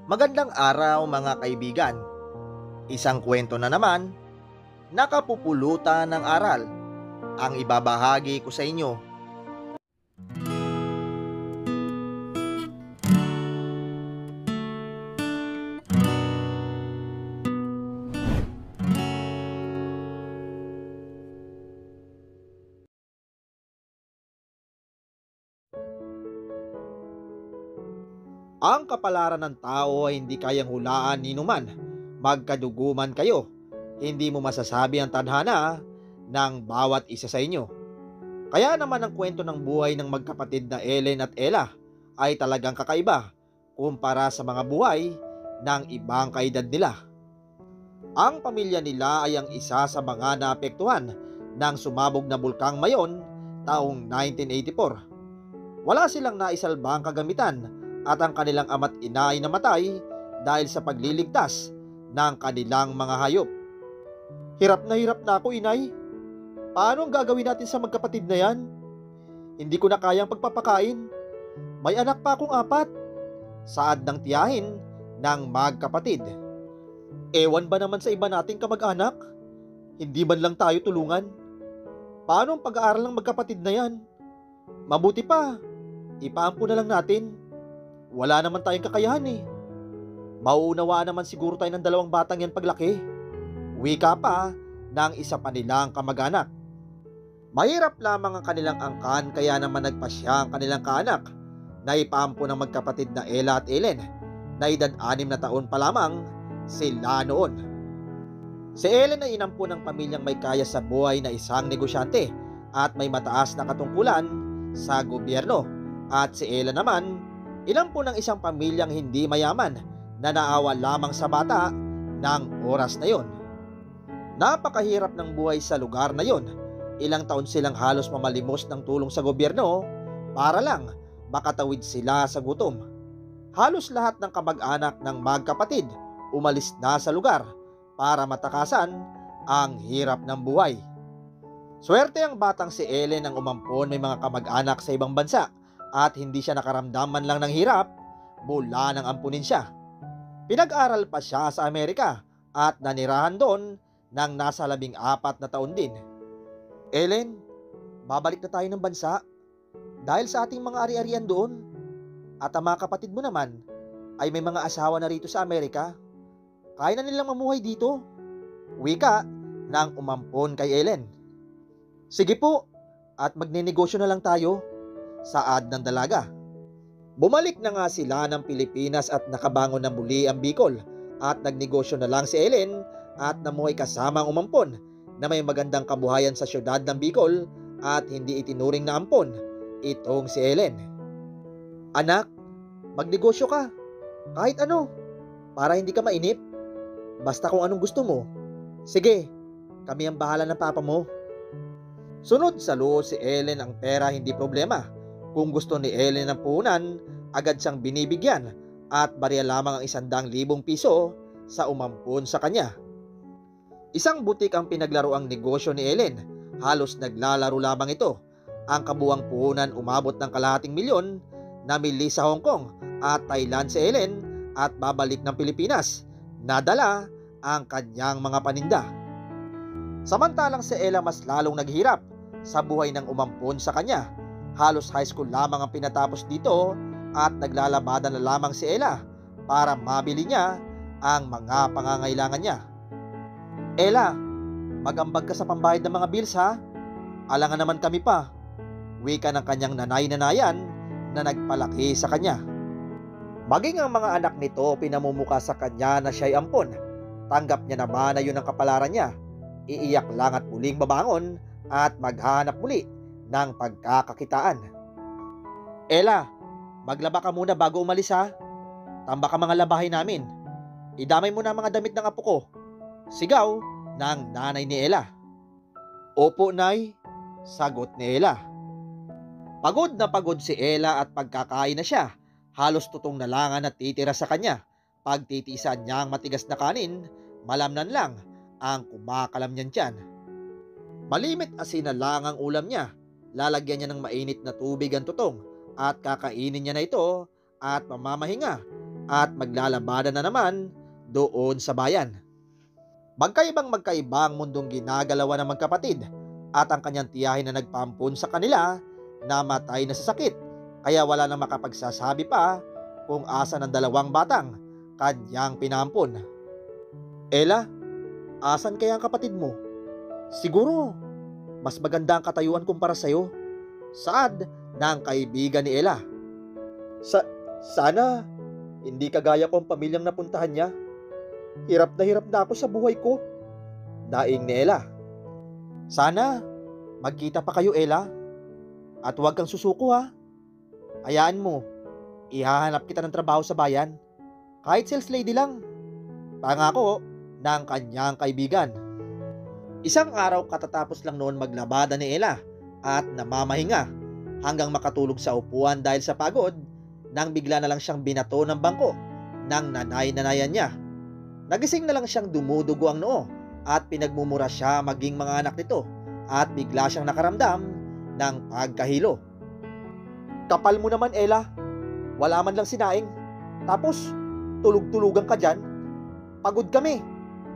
Magandang araw mga kaibigan. Isang kwento na naman, nakapupulutan ng aral ang ibabahagi ko sa inyo. Ang kapalaran ng tao ay hindi kayang hulaan ni numan. Magkaduguman kayo. Hindi mo masasabi ang tadhana ng bawat isa sa inyo. Kaya naman ang kwento ng buhay ng magkapatid na Ellen at Ella ay talagang kakaiba kumpara sa mga buhay ng ibang kaedad nila. Ang pamilya nila ay ang isa sa mga naapektuhan ng sumabog na bulkang Mayon taong 1984. Wala silang naisalbang kagamitan at ang kanilang ama't ina ay namatay dahil sa pagliligtas ng kanilang mga hayop. Hirap na ako, inay. Paano ang gagawin natin sa magkapatid na yan? Hindi ko na kayang pagpapakain. May anak pa akong 4. Saad ng tiyahin ng magkapatid. Ewan ba naman sa iba nating kamag-anak? Hindi man lang tayo tulungan. Paano ang pag-aaral ng magkapatid na yan? Mabuti pa, ipaampo na lang natin. Wala naman tayong kakayahan eh. Mauunawaan naman siguro tayo ng 2 batang yan paglaki. Wika pa ng isa pa nilang kamag-anak. Mahirap lamang ang kanilang angkan kaya naman nagpasya ang kanilang kaanak na ipaampo ng magkapatid na Ella at Ellen na edad 6 na taon pa lamang sila noon. Si Ellen ay inampo ng pamilyang may kaya sa buhay na isang negosyante at may mataas na katungkulan sa gobyerno, at si Ella naman inampo ng isang pamilyang hindi mayaman na naawa lamang sa bata ng oras na yon. Napakahirap ng buhay sa lugar na yon. Ilang taon silang halos mamalimos ng tulong sa gobyerno para lang makatawid sila sa gutom. Halos lahat ng kamag-anak ng magkapatid umalis na sa lugar para matakasan ang hirap ng buhay. Swerte ang batang si Ellen ang umampon, may mga kamag-anak sa ibang bansa at hindi siya nakaramdam man lang ng hirap mula nang ampunin siya. Pinag-aral pa siya sa Amerika at nanirahan doon ng nasa 14 na taon din. Ellen, babalik na tayo ng bansa dahil sa ating mga ari-arian doon, at ang mga kapatid mo naman ay may mga asawa na rito sa Amerika. Kaya na nilang mamuhay dito. Wika ng umampon kay Ellen. Sige po, at magnenegosyo na lang tayo, saad ng dalaga. Bumalik na nga sila ng Pilipinas at nakabangon na muli ang Bicol, at nagnegosyo na lang si Ellen at namuhay kasama ang umampon na may magandang kabuhayan sa syudad ng Bicol at hindi itinuring na ampon itong si Ellen. Anak, magnegosyo ka. Kahit ano, para hindi ka mainip. Basta kung anong gusto mo. Sige, kami ang bahala ng papa mo. Sunod sa loob si Ellen, ang pera hindi problema. Kung gusto ni Ellen ng puhunan, agad siyang binibigyan at barya lamang ang 100,000 piso sa umampon sa kanya. Isang butik ang pinaglaro ang negosyo ni Ellen. Halos naglalaro lamang ito. Ang kabuang puhunan umabot ng 250,000 na mili sa Hong Kong at Thailand si Ellen at babalik ng Pilipinas. Nadala ang kanyang mga paninda. Samantalang si Ella mas lalong naghirap sa buhay ng umampon sa kanya. Halos high school lamang ang pinatapos dito at naglalabada na lamang si Ella para mabili niya ang mga pangangailangan niya. Ella, magambag ka sa pambayad ng mga bills ha? Alangan naman kami pa. Wika ng kanyang nanay-nanayan na nagpalaki sa kanya. Maging ang mga anak nito pinamumuka sa kanya na siya'y ampon. Tanggap niya naman na yun ang kapalaran niya. Iiyak lang at muling babangon at maghanap muli ng pagkakakitaan. Ella, maglaba ka muna bago umalis ha. Tambak ang mga labahin namin. Idamay mo na ang mga damit ng apo ko. Sigaw ng nanay ni Ella. Opo, nay, sagot ni Ella. Pagod na pagod si Ella at pagkakain na siya. Halos tutong na lang ang natitira sa kanya. Pagtitiisan niya ang matigas na kanin, malamnan lang ang kumakalam niyan tiyan. Malimit asin na lang ang ulam niya. Lalagyan niya ng mainit na tubig ang tutong at kakainin niya na ito at mamamahinga at maglalabanan na naman doon sa bayan. Magkaibang mundong ginagalawan ng magkapatid at ang kanyang tiyahin na nagpampun sa kanila namatay na sa sakit, kaya wala nang makapagsasabi pa kung asa ng dalawang batang kanyang pinampun. Ella, asan kaya ang kapatid mo? Siguro, mas maganda ang katayuan kumpara sa'yo. Saad ng kaibigan ni Ella. Sana, hindi kagaya ko ang pamilyang napuntahan niya. Hirap na ako sa buhay ko. Daing ni Ella. Sana, magkita pa kayo, Ella. At huwag kang susuko ha. Hayaan mo, ihahanap kita ng trabaho sa bayan. Kahit sales lady lang. Pangako ng kanyang kaibigan. Isang araw katatapos lang noon maglabada ni Ella at namamahinga hanggang makatulog sa upuan dahil sa pagod nang bigla na lang siyang binato ng bangko ng nanay-nanayan niya. Nagising na lang siyang dumudugo ang noo at pinagmumura siya maging mga anak nito at bigla siyang nakaramdam ng pagkahilo. Kapal mo naman, Ella. Wala man lang sinaing. Tapos, tulog-tulugan ka dyan. Pagod kami.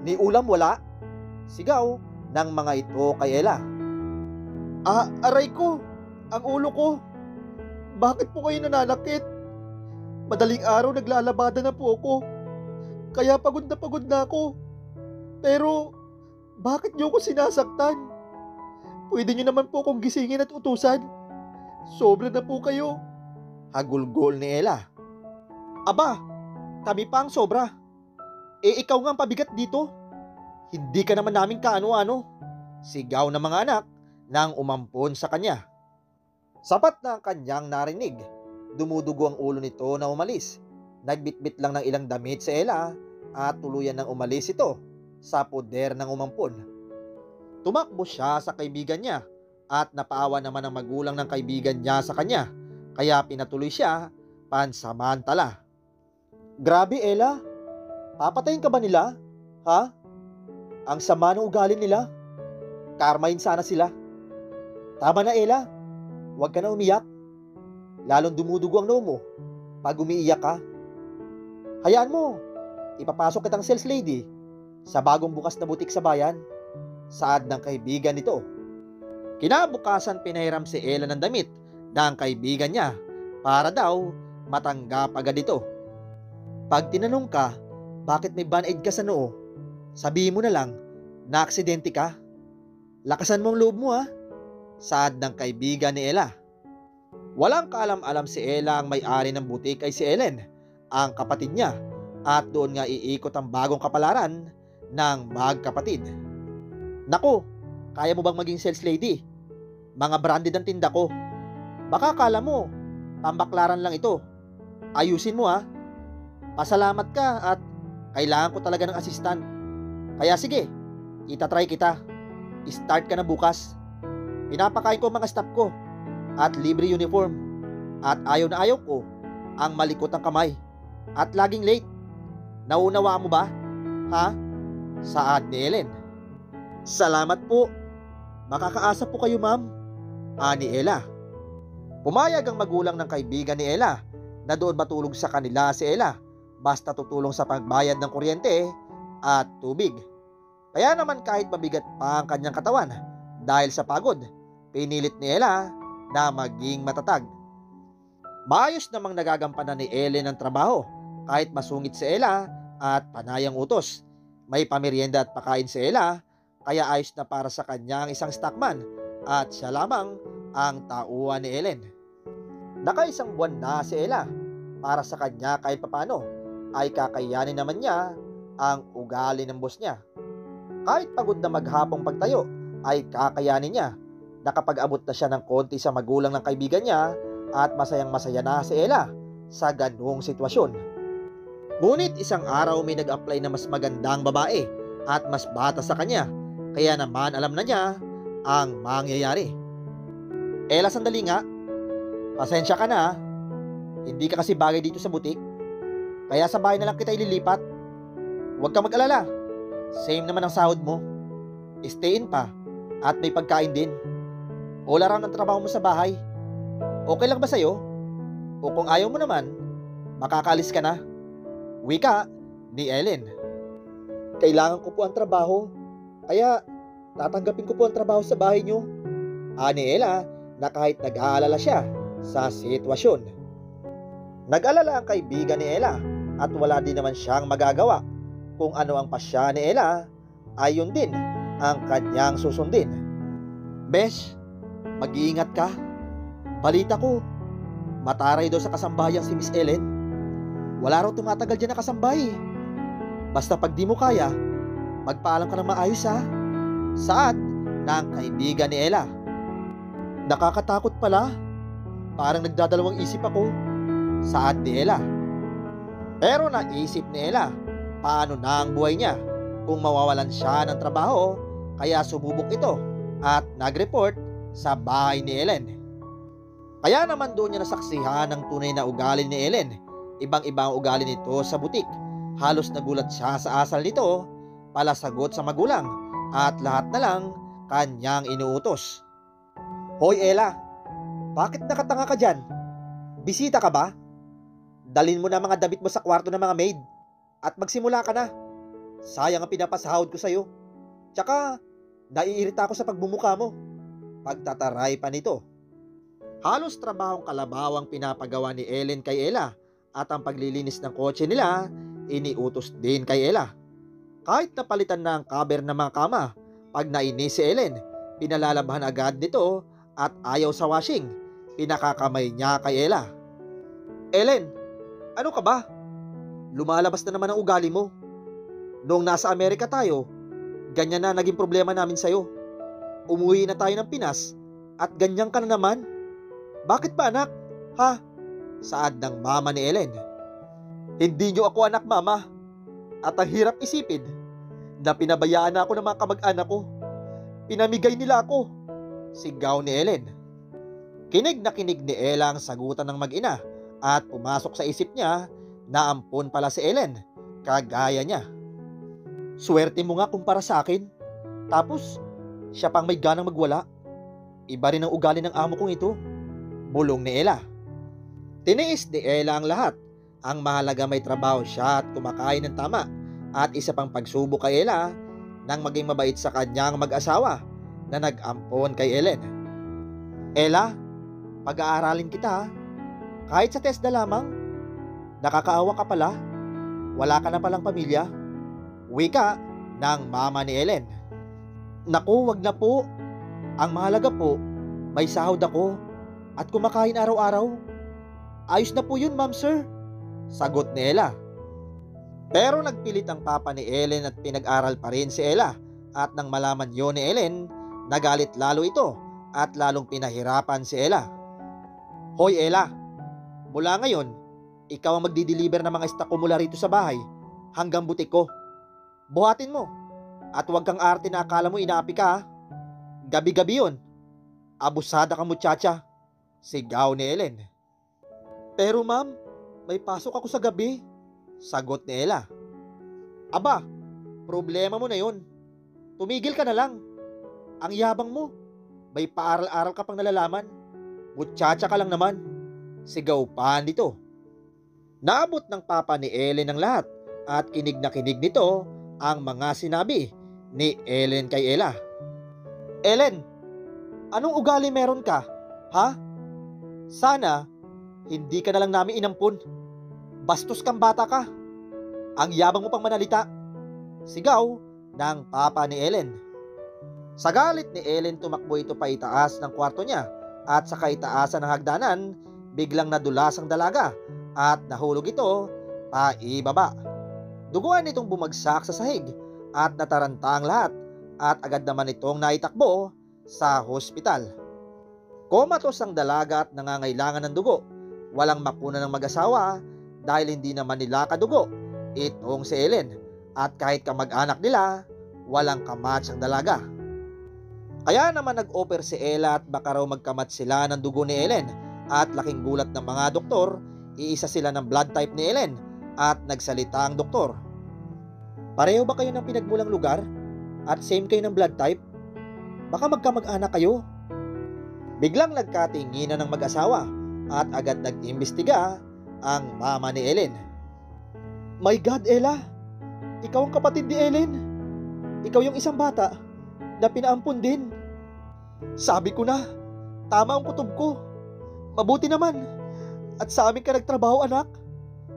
Ni ulam wala. Sigaw ng mga ito kay Ella. Aray ko. Ang ulo ko. Bakit po kayo nananakit? Madaling araw naglalabada na po ako. Kaya pagod na ako. Pero, bakit niyo ako sinasaktan? Pwede niyo naman po akong gisingin at utusan. Sobra na po kayo. Hagulgol ni Ella. Aba, kami pa ang sobra. Ikaw nga ang pabigat dito. Hindi ka naman namin kaano-ano. Sigaw ng mga anak nang umampon sa kanya. Sapat na ang kanyang narinig. Dumudugo ang ulo nito na umalis. Nagbitbit lang ng ilang damit si Ella at tuluyan nang umalis ito sa poder ng umampon. Tumakbo siya sa kaibigan niya at napaawa naman ang magulang ng kaibigan niya sa kanya, kaya pinatuloy siya pansamantala. Grabe, Ella. Papatayin ka ba nila? Ha? Ang sama ng ugali nila. Karmahin sana sila. Tama na, Ella. Huwag ka na umiyak. Lalong dumudugo ang noo mo pag umiiyak ka. Hayaan mo. Ipapasok kitang sales lady sa bagong bukas na butik sa bayan. Saad ng kaibigan nito. Kinabukasan pinahiram si Ella ng damit ng kaibigan niya para daw matanggap agad ito. Pag tinanong ka, bakit may band-aid ka sa noo, sabihin mo na lang na aksidente ka. Lakasan mo ang loob mo ha. Saad ng kaibigan ni Ella. Walang kaalam-alam si Ella ang may-ari ng butik ay si Ellen, ang kapatid niya, at doon nga iikot ang bagong kapalaran ng magkapatid. Naku, kaya mo bang maging sales lady? Mga branded ang tinda ko. Baka kala mo, tambaklaran lang ito. Ayusin mo ha. Pasalamat ka at kailangan ko talaga ng assistant. Kaya sige, itatry kita. Start ka na bukas. Pinapakain ko ang mga staff ko at libre uniform. At ayaw na ayaw ko ang malikot ang kamay at laging late. Naunawa mo ba? Ha? Saad ni Ellen. Salamat po. Makakaasa po kayo, ma'am. Ani Ella. Pumayag ang magulang ng kaibigan ni Ella na doon matulog sa kanila si Ella basta tutulong sa pagbayad ng kuryente at tubig. Kaya naman kahit mabigat pa ang kanyang katawan dahil sa pagod, pinilit ni Ella na maging matatag. Maayos namang nagagampanan ni Ellen ang trabaho kahit masungit si Ella at panayang utos. May pamerienda at pakain si Ella kaya ayos na para sa kanya ang isang stockman at siya lamang ang tauhan ni Ellen. Nakaisang buwan na si Ella. Para sa kanya kahit papano ay kakayanin naman niya ang ugali ng boss niya. Kahit pagod na maghapong pagtayo ay kakayanin niya. Nakapag-abot na siya ng konti sa magulang ng kaibigan niya at masayang masaya na si Ella sa ganung sitwasyon. Ngunit isang araw may nag-apply na mas magandang babae at mas bata sa kanya, kaya naman alam na niya ang mangyayari. Ella, sandali nga. Pasensya ka na. Hindi ka kasi bagay dito sa butik. Kaya sa bahay na lang kita ililipat. Huwag kang mag-alala. Same naman ang sahod mo. Stay in pa at may pagkain din. All around ang trabaho mo sa bahay. Okay lang ba sa'yo? O kung ayaw mo naman, makakaalis ka na. Wika ni Ellen. Kailangan ko po ang trabaho, kaya tatanggapin ko po ang trabaho sa bahay niyo. Ani Ella na kahit nag-aalala siya sa sitwasyon. Nag-alala ang kaibigan ni Ella at wala din naman siyang magagawa. Kung ano ang pasya ni Ella, ay yun din ang kanyang susundin. Besh, mag-iingat ka. Balita ko, mataray daw sa kasambayang si Miss Ellen. Wala raw tumatagal dyan na kasambay. Basta pag di mo kaya, magpaalam ka ng maayos ha. Saad ng kaibigan ni Ella. Nakakatakot pala. Parang nagdadalawang isip ako. Saad ni Ella. Pero naisip ni Ella, paano na ang buhay niya kung mawawalan siya ng trabaho, kaya sumubok ito at nag-report sa bahay ni Ellen. Kaya naman doon niya nasaksihan ang tunay na ugali ni Ellen. Ibang-ibang ugali nito sa butik. Halos nagulat siya sa asal nito, palasagot sa magulang, at lahat na lang kanyang inuutos. Hoy Ella, bakit nakatanga ka dyan? Bisita ka ba? Dalhin mo na mga damit mo sa kwarto ng mga maid at magsimula ka na. Sayang ang pinapasahod ko sa'yo. Tsaka, naiirita ako sa pagbumuka mo. Pagtataray pa nito. Halos trabahong kalabaw ang pinapagawa ni Ellen kay Ella, at ang paglilinis ng kotse nila, iniutos din kay Ella. Kahit napalitan na ang cover ng mga kama, pag nainis si Ellen, pinalalabhan agad nito at ayaw sa washing. Pinakakamay niya kay Ella. Ellen, ano ka ba? Lumalabas na naman ang ugali mo. Noong nasa Amerika tayo, ganyan na naging problema namin sa'yo. Umuwi na tayo ng Pinas at ganyan ka na naman. Bakit ba anak? Ha? Saad ng mama ni Ellen. Hindi niyo ako anak, mama. At ang hirap isipin na pinabayaan na ako ng mga kamag-anak ko. Pinamigay nila ako. Sigaw ni Ellen. Kinig na kinig ni Ella ang sagutan ng mag-ina at pumasok sa isip niya na ampun pala si Ellen, kagaya niya. Swerte mo nga kumpara sa akin. Tapos, siya pang may ganang magwala. Iba rin ang ugali ng amo kong ito. Bulong ni Ella. Tiniis ni Ella ang lahat. Ang mahalaga may trabaho siya at kumakain ng tama. At isa pang pagsubok kay Ella nang maging mabait sa kanyang mag-asawa na nag-ampon kay Ellen. Ella, pag-aaralin kita ha. Kahit sa TESDA lamang. Nakakaawa ka pala. Wala ka na palang pamilya. Wika ng mama ni Ellen. Naku, wag na po. Ang mahalaga po, may sahod ako at kumakain araw-araw. Ayos na po yun, ma'am sir. Sagot ni Ella. Pero nagpilit ang papa ni Ellen at pinag-aral pa rin si Ella. At nang malaman yun ni Ellen, nagalit lalo ito at lalong pinahirapan si Ella. Hoy Ella, mula ngayon, ikaw ang magdi-deliver ng mga stock ko mula rito sa bahay hanggang butik ko. Buhatin mo at huwag kang arte na akala mo inaapi ka ha. Gabi-gabi yun. Abusada ka muchacha. Sigaw ni Ellen. Pero ma'am, may pasok ako sa gabi. Sagot ni Ella. Aba, problema mo na yun. Tumigil ka na lang. Ang yabang mo. May paaral-aral ka pang nalalaman. Muchacha ka lang naman. Sigaw pa nito. Naabot ng papa ni Ellen ang lahat at kinig na kinig nito ang mga sinabi ni Ellen kay Ella. Ellen, anong ugali meron ka? Ha? Sana, hindi ka na lang namin inampun. Bastos kang bata ka. Ang yabang mo pang manalita. Sigaw ng papa ni Ellen. Sa galit ni Ellen, tumakbo ito pa itaas ng kwarto niya at sa kaitaasan ng hagdanan, biglang nadulas ang dalaga at nahulog ito pa ibaba. Duguan itong bumagsak sa sahig at nataranta ang lahat at agad naman itong naitakbo sa hospital. Komatos ang dalaga at nangangailangan ng dugo. Walang makuna ng mag-asawa dahil hindi naman nila kadugo itong si Ellen at kahit kamag-anak nila, walang kamatch ang dalaga. Kaya naman nag-offer si Ella at baka raw magkamat sila ng dugo ni Ellen at laking gulat ng mga doktor, iisa sila ng blood type ni Ellen at nagsalita ang doktor. Pareho ba kayo ng pinagmulang lugar at same kayo ng blood type? Baka magkamag-anak kayo. Biglang nagkatinginan ng mag-asawa at agad nag-imbestiga ang mama ni Ellen. My God, Ella! Ikaw ang kapatid ni Ellen. Ikaw yung isang bata na pinaampun din. Sabi ko na, tama ang kutob ko. Mabuti naman. At sa amin ka nagtrabaho, anak.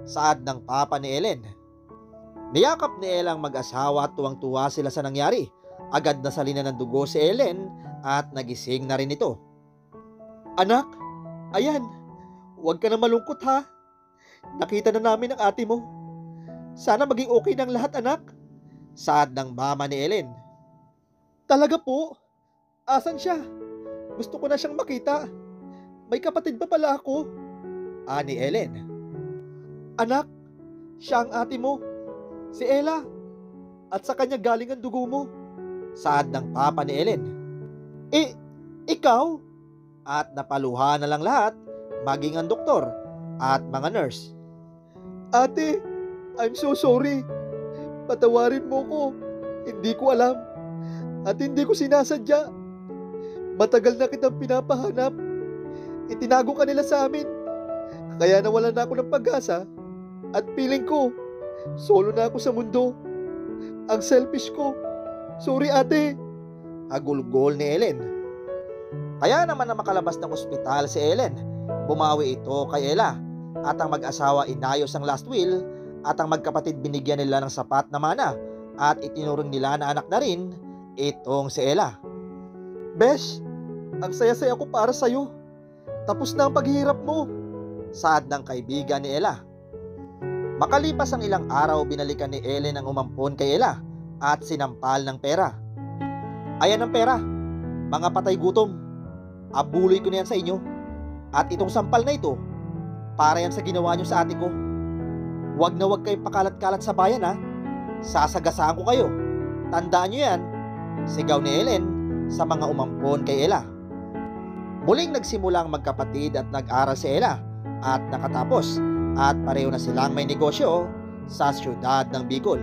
Saad ng papa ni Ellen. Niyakap ni Ella ang mag-asawa at tuwang-tuwa sila sa nangyari. Agad na salina ng dugo si Ellen at nagising na rin ito. Anak, ayan, huwag ka na malungkot ha. Nakita na namin ang ate mo. Sana maging okay ng lahat, anak. Saad ng mama ni Ellen. Talaga po? Asan siya? Gusto ko na siyang makita. May kapatid pa pala ako. Ani Ellen. Anak, siya ang ate mo. Si Ella. At sa kanya galing ang dugo mo. Saad ng papa ni Ellen. Ikaw? At napaluha na lang lahat, maging ang doktor at mga nurse. Ate, I'm so sorry. Patawarin mo ko. Hindi ko alam. At hindi ko sinasadya. Matagal na kitang pinapahanap. Itinago ka nila sa amin. Kaya nawalan na ako ng pag-asa. At feeling ko, solo na ako sa mundo. Ang selfish ko. Sorry ate. Agulgol ni Ellen. Kaya naman na makalabas ng ospital si Ellen, bumawi ito kay Ella. At ang mag-asawa inayos ang last will. At ang magkapatid binigyan nila ng sapat na mana. At itinuring nila na anak na rin itong si Ella. Besh, ang saya-saya ko para sa'yo. Tapos na ang paghihirap mo. Saad ng kaibigan ni Ella. Makalipas ang ilang araw, binalikan ni Ellen ang umampon kay Ella at sinampal ng pera. Ayan ang pera, mga patay gutom. Abuloy ko na yan sa inyo. At itong sampal na ito, para yan sa ginawa nyo sa ate ko. Huwag na huwag kayong pakalat-kalat sa bayan ha. Sasagasaan ko kayo. Tandaan nyo yan. Sigaw ni Ellen sa mga umampon kay Ella. Muling nagsimula ang magkapatid at nag-aral si Ella at nakatapos at pareho na silang may negosyo sa siyudad ng Bicol.